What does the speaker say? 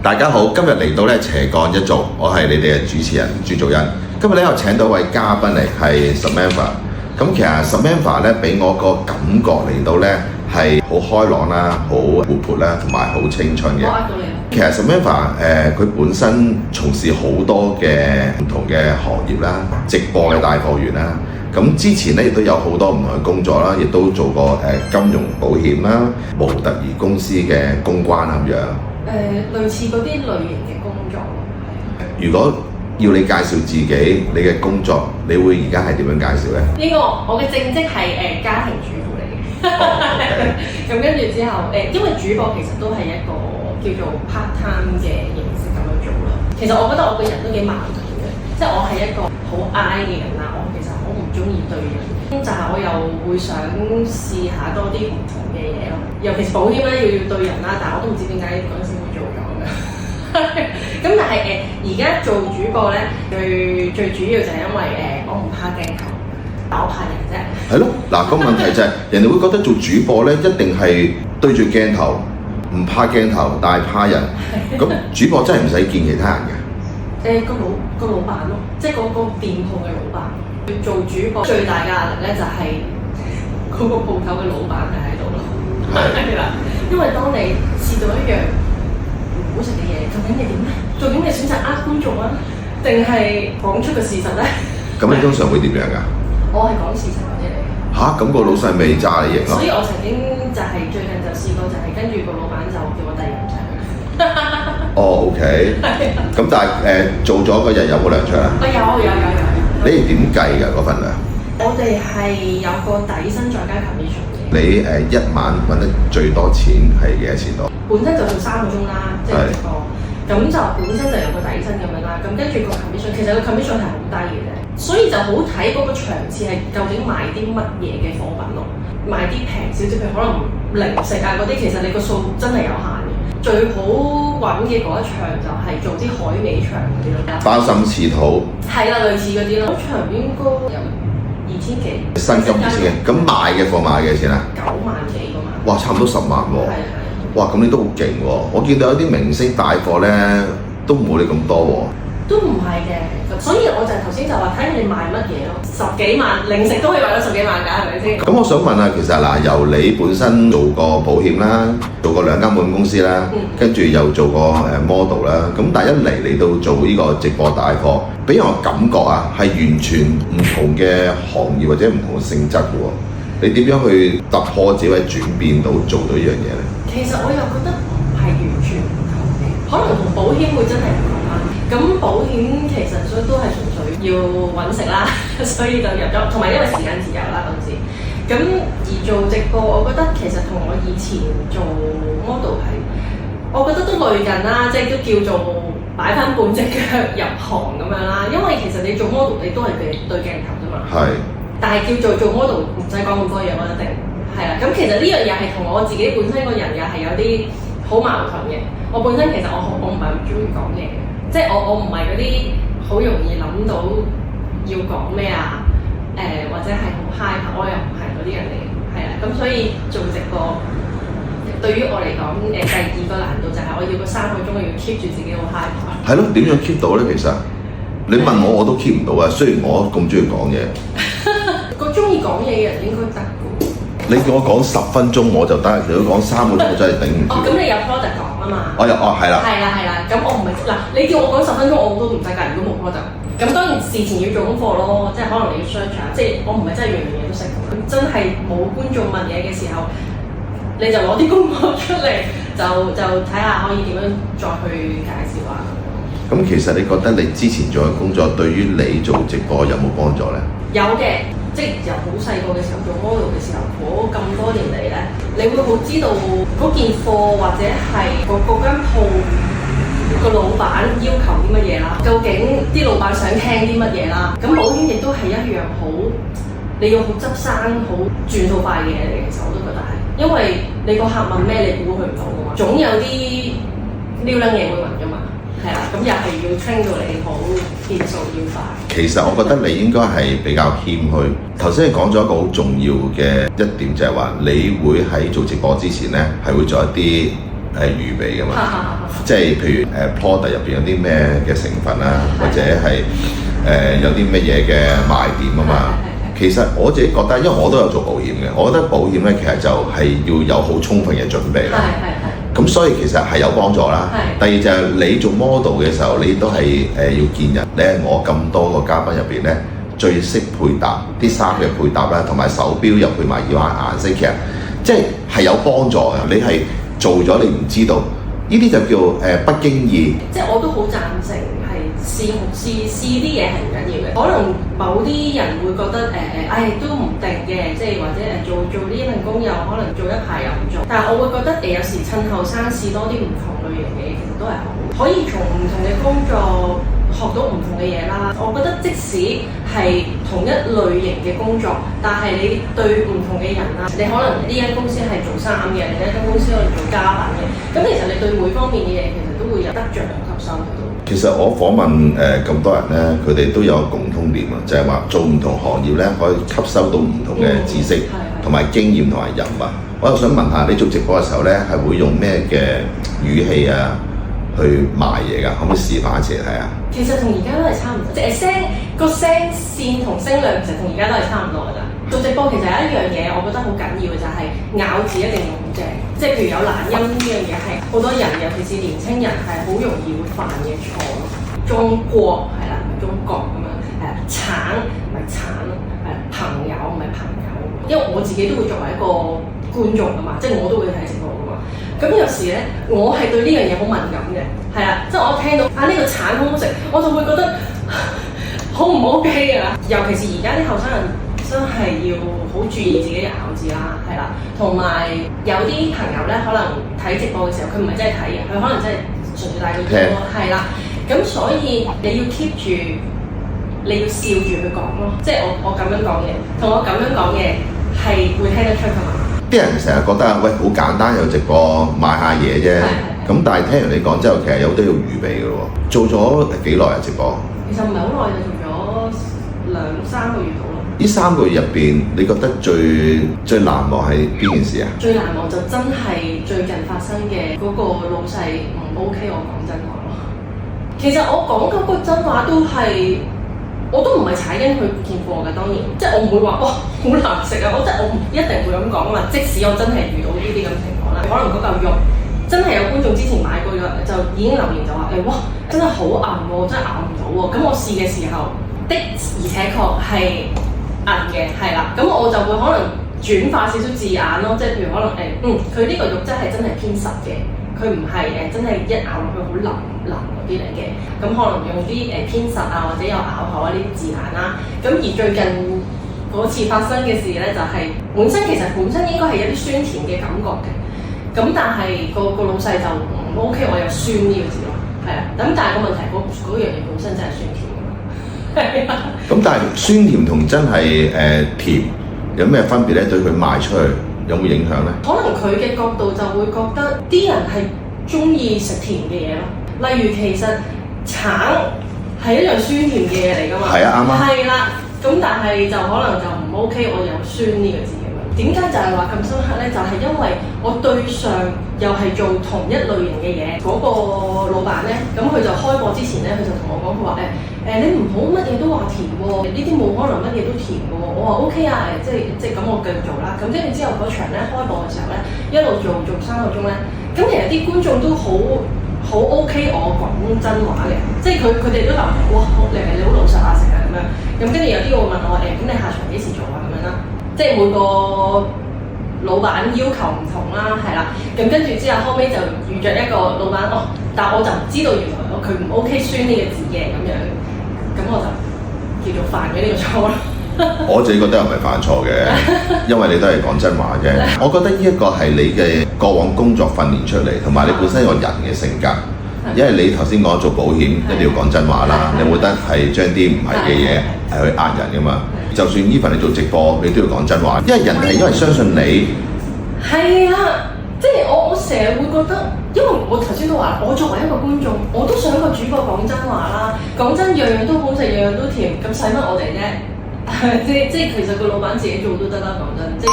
大家好，今日嚟到咧斜槓一族，我係你哋嘅主持人朱祖恩。今日咧又請到位嘉賓嚟，係 Samantha。咁其實 Samantha 咧俾我個感覺嚟到咧係好開朗啦，好活潑啦，同埋好青春嘅。其實 Samantha 佢本身從事好多嘅唔同嘅行業啦，直播嘅帶貨員啦。咁之前咧亦都有好多唔同嘅工作啦，亦都做過金融保險啦、模特兒公司嘅公關咁樣。類似嗰啲類型嘅工作。如果要你介紹自己，你嘅工作，你會而家係點樣介紹咧？呢個我嘅正職係家庭主婦嚟嘅。咁跟住之後因為主播其實都係一個叫做 part time 嘅形式咁樣做啦。其實我覺得我個人都幾矛盾嘅，即係我係一個好 I 嘅人啦。我其實好唔中意對人，但係我又會想試下多啲唔同嘅嘢咯。尤其是保險咧，要對人啦，但係我都唔知點解嗰陣時會做咗嘅。咁但係而家做主播咧，最主要就係因為我唔怕鏡頭，但我怕人啫。係咯，嗱個問題就係、人哋會覺得做主播咧一定係對住鏡頭，唔怕鏡頭，但係怕人。咁主播真係唔使見其他人嘅。個老闆咯，即係嗰個店鋪嘅老闆。做主播最大嘅壓力咧就係嗰個鋪頭嘅老闆係喺度咯。係啦，因為當你試到一樣唔好食嘅嘢，究竟你點咧？究竟你選擇觀眾啊，定係講出個事實咧？咁你通常會點樣㗎？我係講事實嗰啲嚟嘅。吓？咁個老細未揸你型咯？所以我曾經就係最近就試過，就係跟住個老闆就叫我第二日唔使去。哦，OK。咁但係做咗嗰日有冇糧出啊？有。你哋點計㗎嗰份糧？我哋係有個底薪再加 commission 嘅。你一晚揾得最多錢係幾多錢度？本身就做3個鐘啦，即係直播。咁就本身就有個底薪咁樣啦。咁跟住個 commission，其實個 commission 係好低嘅啫。所以就好睇嗰個場次係究竟賣啲乜嘢嘅貨品咯。賣啲平少少，譬如可能零食啊嗰啲，其實你個數真係有限嘅。最好揾嘅嗰一場就係做啲海味場嗰啲咯。鮑參翅肚。係啦，類似嗰啲咯。嗰場應該有2000幾。薪金2千幾，咁賣嘅貨賣幾錢啊？9萬幾個嘛。哇，差唔多10萬喎。係。哇，咁你都好勁喎！我見到有啲明星帶貨咧，都冇你咁多喎。都唔係嘅，所以我就頭先就話睇你賣乜嘢咯，10幾萬零食都可以賣到10幾萬㗎，係咪先？咁我想問下，其實嗱，由你本身做過保險啦，做過2間保險公司啦，跟住又做過model 啦，咁但係一嚟到做呢個直播帶貨，俾我感覺啊，係完全唔同嘅行業或者唔同嘅性質嘅喎。你點樣去突破自己轉變到做到呢樣嘢咧？其實我又覺得唔係完全唔同嘅，可能同保險會真係唔同啦。咁保險其實所以都係純粹要揾食啦，所以就入咗，同埋因為時間自由啦嗰陣時。咁而做直播，我覺得其實同我以前做 model 係，我覺得都類近啦，即係都叫做擺翻半隻腳入行咁樣啦。因為其實你做 model 你都係對鏡頭啫嘛。係。但係叫做 model 唔使講咁多嘢，我一定係啦。咁其實呢樣嘢係同我自己本身個人又係有啲好矛盾嘅。我本身其實我唔係唔中意講嘢嘅，即係我唔係嗰啲好容易諗到要講咩啊，或者係好 high，我又唔係嗰啲人嚟嘅，係啦。咁所以做直播對於我嚟講，第二個難度就係我要個3個鐘我要 keep 住自己好 high。係咯，點樣 keep 到咧？其實你問我都 keep 唔到啊。雖然我咁中意講嘢。個中意講嘢嘅人應該得嘅。你叫我講10分鐘我就得，如果講3個鐘我真係頂唔住。咁你有 product 講啊嘛？係啦。係啦，咁我唔係嗱，你叫我講10分鐘我都唔得㗎，如果冇 product。咁當然事前要做功課咯，即係可能你要 search 下，即係我唔係真係樣樣嘢都識。真係冇觀眾問嘢嘅時候，你就攞啲功課出嚟，就睇下可以點樣再去介紹啊。咁其實你覺得你之前做嘅工作對於你做直播有冇幫助咧？有嘅。即係由好細個嘅時候做 model 嘅時候，咁多年嚟咧，你會好知道嗰件貨或者係嗰間鋪個老闆要求啲乜嘢啦，究竟啲老闆想聽啲乜嘢啦。咁保險亦都係一樣好，你要好執生、好轉數快嘅嘢嚟。其實我都覺得係，因為你個客問咩，你估佢唔到㗎嘛，總有啲撩撚嘢會問㗎嘛。係啦，咁又係要 train 到你好變數要快。其實我覺得你應該係比較謙虛。頭先你講咗一個好重要嘅一點，就係話你會喺做直播之前咧，係會做一啲預備㗎嘛。即係譬如product 入邊有啲咩嘅成分啊，或者係有啲乜嘢嘅賣點啊嘛。其實我自己覺得，因為我都有做保險嘅，我覺得保險咧其實就係要有好充分嘅準備啦。咁所以其實係有幫助啦。第二就係你做 model 嘅時候，你都係要見人。你係我咁多個嘉賓入邊咧，最識配搭啲衫嘅配搭啦，同埋手錶又配埋耳環顏色，其實即係有幫助嘅。你係做咗你唔知道，呢啲就叫不經意。即係我都好贊成係試啲嘢係唔緊要嘅。可能某啲人會覺得都唔定嘅，即係或者做呢份工又可能做一排又唔做。但係我會覺得有時趁後生試多啲唔同類型嘅嘢，其實都係好，可以從唔同嘅工作學到唔同嘅嘢啦。我覺得即使係同一類型嘅工作，但係你對唔同嘅人啦，你可能呢間公司係做衫嘅，另一間公司可能做家品嘅，咁其實你對每方面嘅嘢其實都會有得着同吸收喺度。其實我訪問咁多人咧，佢哋都有共通點啊，就係話做唔同行業咧，可以吸收到唔同嘅知識同埋經驗同埋人物。我又想問下你做直播嘅時候咧，係會用咩嘅語氣啊去賣嘢㗎？可唔可以示範一次睇下？其實同而家都係差唔多，即係聲線同聲量其實同而家都係差唔多㗎咋。做直播其實有一樣嘢，我覺得好緊要嘅就係咬字一定要好正，即係譬如有懶音呢樣嘢係好多人，尤其是年青人係好容易會犯嘅錯咯。中國係啦，唔係中國咁樣，橙唔係橙，朋友唔係朋友。因為我自己都會作為一個觀眾㗎嘛，即係我都會睇直播㗎嘛。咁有時咧，我係對呢樣嘢好敏感嘅，係啦，即係我聽到呢個橙好好食，我就會覺得好唔 OK 啊！尤其是而家啲後生人真係要好注意自己嘅咬字啦，係啦，同埋有啲朋友咧，可能睇直播嘅時候，佢唔係真係睇嘅，佢可能真係純粹戴個耳朵，係啦，咁所以你要 keep 住，你要笑住去講咯，即係我咁樣講嘢，同我咁樣講嘢係會聽得出㗎嘛。啲人成日覺得喂，好簡單，有直播賣下嘢啫，咁但係聽完你講之後，其實有好多要預備嘅喎。做咗幾耐啊直播？其實唔係好耐，就做咗2-3個月到咯。呢3個月入邊，你覺得最難忘係邊件事啊？最難忘就真係最近發生嘅嗰個老細唔 OK，我講真話咯。其實我講嗰個真話都係。我都唔係踩緊佢見貨嘅，當然，即係我唔會話哇好難食啊！我唔一定會咁講啊嘛。即使我真係遇到呢啲咁情況啦，可能嗰嚿肉真係有觀眾之前買過咗，就已經留言就話哇真係好韌喎，真係咬唔到喎。咁我試嘅時候的而且確係韌嘅，係啦。咁我就會可能轉化少少字眼咯，即係譬如可能佢呢個肉質係真係偏實嘅。佢唔係真係一咬落去好腍嗰啲嚟嘅，咁可能用啲偏實啊或者有咬口啊呢啲字眼啦。咁而最近嗰次發生嘅事咧，就係本身應該係有啲酸甜嘅感覺嘅，咁但係個老細就唔 OK，我有酸呢個字咯，係啊。咁但係個問題嗰樣嘢本身真係酸甜㗎嘛，係啊。咁但係酸甜同真係甜有咩分別咧？對佢賣出去有冇影響咧？可能佢嘅角度就會覺得啲人係中意食甜嘅嘢咯。例如其實橙係一樣酸甜嘅嘢嚟㗎嘛。係啊，啱啊。係啦，咁但係就可能就唔 OK，我有酸呢個字咁樣。點解就係話咁深刻咧？就係因為我對上又係做同一類型嘅嘢嗰個老闆咧，咁佢就開播之前咧，佢就同我講，佢話你唔好乜嘢都話甜喎，呢啲冇可能乜嘢都甜喎。我話 OK 啊，即係咁我繼續做啦。咁跟住之後嗰場咧開播嘅時候咧，一路做3個鐘咧，咁其實啲觀眾都好 OK 我講真話嘅，即係佢哋都留言哇，你好老實啊成日咁樣。咁跟住有啲會問我咁你下場幾時做啊咁樣啦？即係每個老闆要求唔同啦，係啦。咁跟住之後後尾就遇着一個老闆但我就唔知道原來佢唔 OK 酸呢個字嘅咁樣。咁我就叫做犯咗呢個錯啦。我自己覺得又唔係犯錯嘅，因為你都係講真話啫。我覺得呢一個係你嘅過往工作訓練出嚟，同埋你本身個人嘅性格。因為你頭先講做保險一定要講真話啦，你冇得係將啲唔係嘅嘢係去呃人噶嘛。就算呢份你做直播，你都要講真話，因為人係因為相信你。係啊。即係我成日會覺得，因為我頭先都話，我作為一個觀眾，我都想個主播講真話啦。講真，樣樣都好食，樣樣都甜，咁使乜我哋啫？即係其實個老闆自己做都得啦，講真。即係